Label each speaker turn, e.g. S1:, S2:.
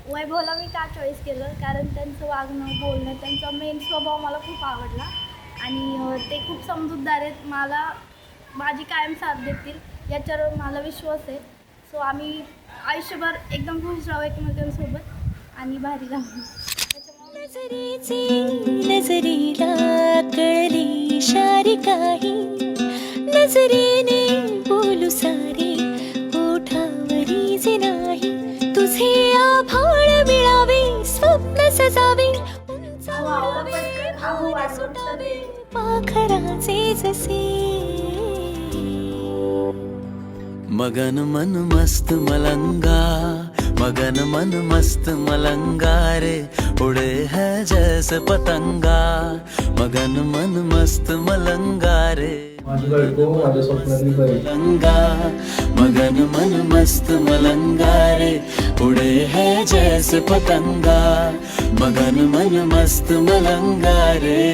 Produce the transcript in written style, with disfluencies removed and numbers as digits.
S1: वैभवला मी का चॉईस केलं, कारण त्यांचं वागणं, बोलणं, त्यांचा मेन स्वभाव मला खूप आवडला आणि ते खूप समजूतदार आहेत. माझी कायम साथ देतील याच्यावर मला विश्वास आहे. सो आम्ही आयुष्यभर एकदम खुश राहू एकमेकांसोबत आणि भारी राहू.
S2: नजरेला कळली इशारे काही, नजरेने बोलू सारे ओठावरी जे नाही, तुझे आभाळ मिळावे, स्वप्न सजावे, उंच उडावे, भार सुटावे, पाखराचे जसे.
S3: मगन मन मस्त मलंगा, मगन मन मस्त मलंगा रे, उड़े है जैसे पतंगा, मगन मन मस्त मलंगा रे, मलंगा, मगन मन मस्त मलंगा रे, उड़े है जैसे पतंगा, मगन मन मस्त मलंगा रे.